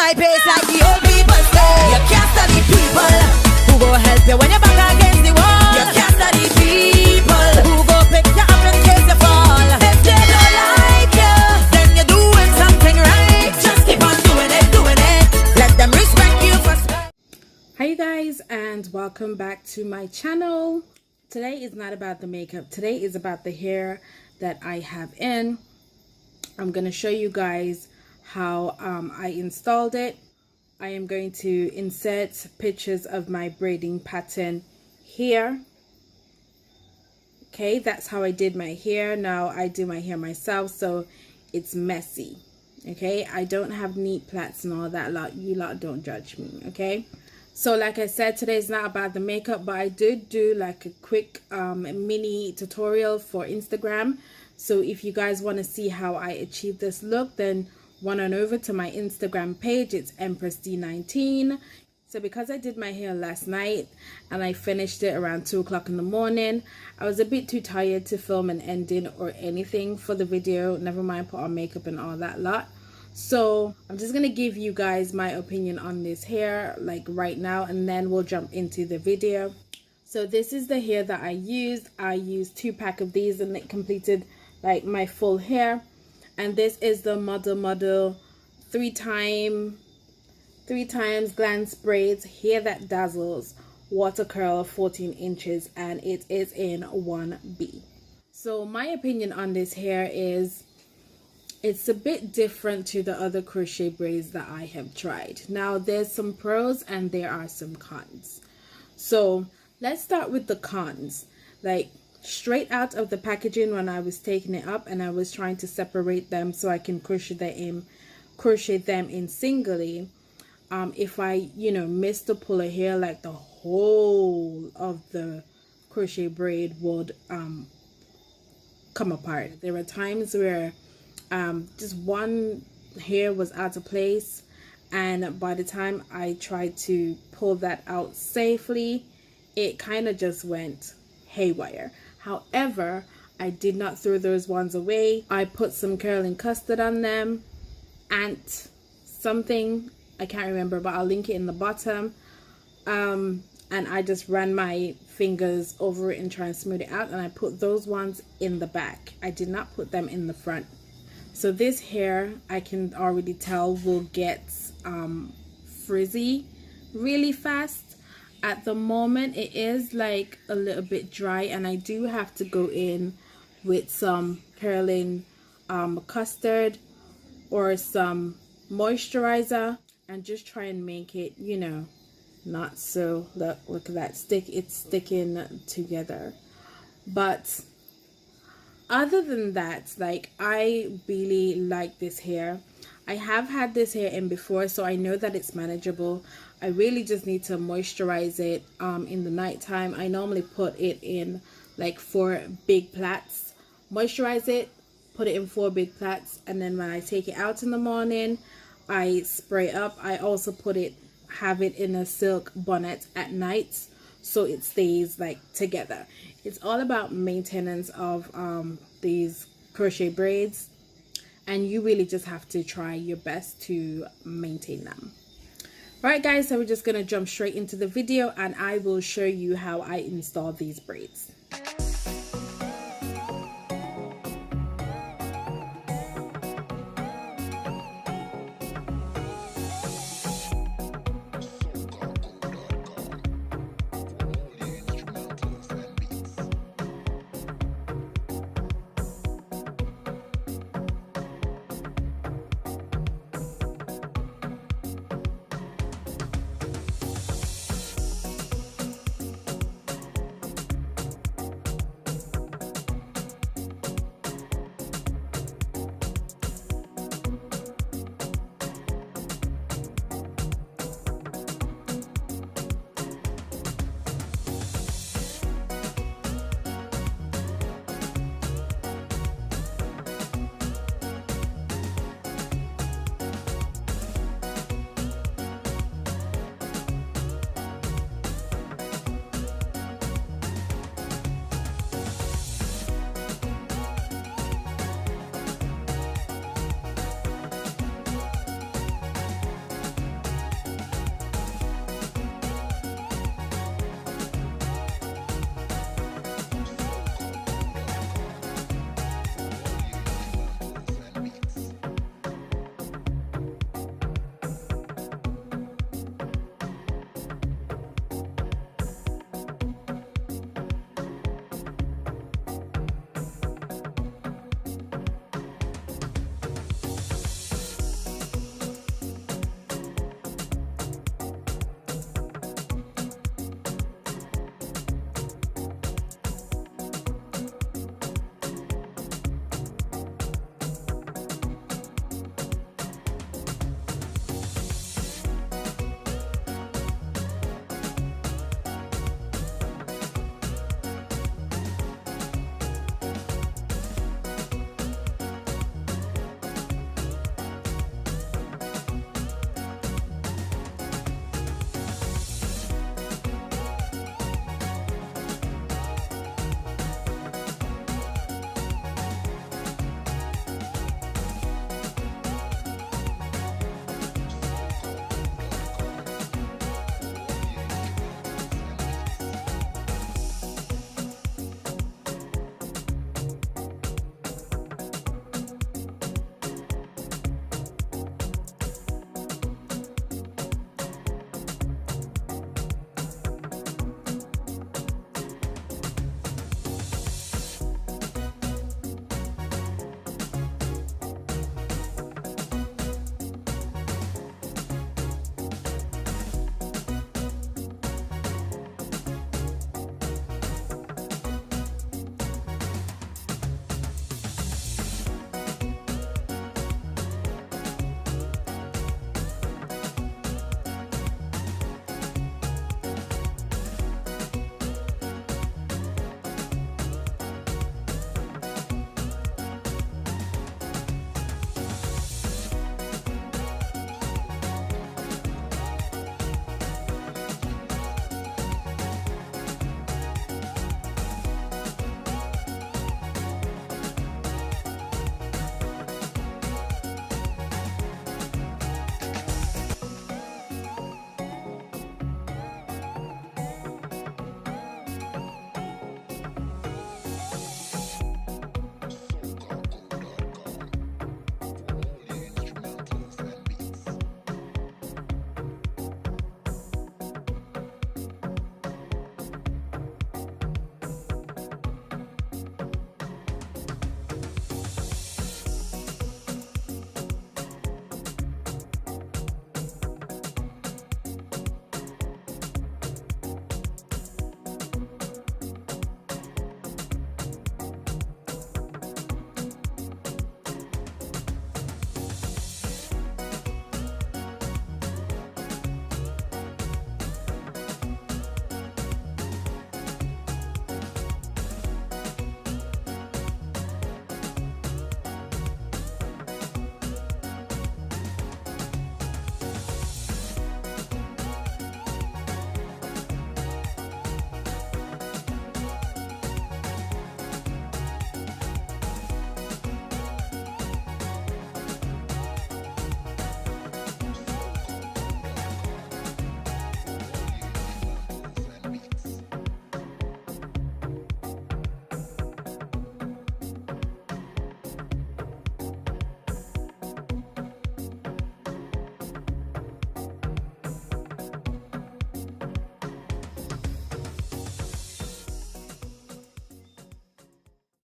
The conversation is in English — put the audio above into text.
my pace like the old people say. You can't study people who go help you when you're back against the wall. You can't study people who go pick you up in case you fall. If they don't like you, then you're doing something right. Just keep on doing it, doing it. Let them respect you for. Hi you guys, and welcome back to my channel. Today is not about the makeup. Today is about the hair that I have in. I'm going to show you guys how I installed it. I am going to insert pictures of my braiding pattern here. Okay, that's how I did my hair. Now I do my hair myself, so it's messy. Okay, I don't have neat plaits and all that lot. You lot don't judge me, okay? So like I said, today is not about the makeup, but I did do like a quick mini tutorial for Instagram. So if you guys want to see how I achieved this look, then run on over to my Instagram page. It's Empress D19. So because I did my hair last night and I finished it around 2 o'clock in the morning, I was a bit too tired to film an ending or anything for the video, never mind put on makeup and all that lot. So I'm just gonna give you guys my opinion on this hair like right now, and then we'll jump into the video. So this is the hair that I used. I used 2 packs of these and it completed like my full hair. And this is the Model 3 times glance braids hair that dazzles water curl 14 inches, and it is in 1B. So my opinion on this hair is it's a bit different to the other crochet braids that I have tried. Now there's some pros and there are some cons. So let's start with the cons. Like straight out of the packaging, when I was taking it up and I was trying to separate them so I can crochet them in singly, if I miss to pull a hair, like the whole of the crochet braid would come apart. There were times where just one hair was out of place, and by the time I tried to pull that out safely, it kind of just went haywire. However, I did not throw those ones away. I put some curling custard on them and something, I can't remember, but I'll link it in the bottom. And I just ran my fingers over it and try and smooth it out, and I put those ones in the back. I did not put them in the front. So this hair, I can already tell, will get frizzy really fast. At the moment it is like a little bit dry, and I do have to go in with some curling custard or some moisturizer and just try and make it not so look at that it's sticking together. But other than that, like, I really like this hair. I have had this hair in before, so I know that it's manageable. I really just need to moisturize it in the nighttime. I normally put it in like 4 big plaits, moisturize it, put it in 4 big plaits, and then when I take it out in the morning, I spray up. I also have it in a silk bonnet at night, so it stays like together. It's all about maintenance of these crochet braids, and you really just have to try your best to maintain them. Alright guys, so we're just gonna jump straight into the video and I will show you how I install these braids.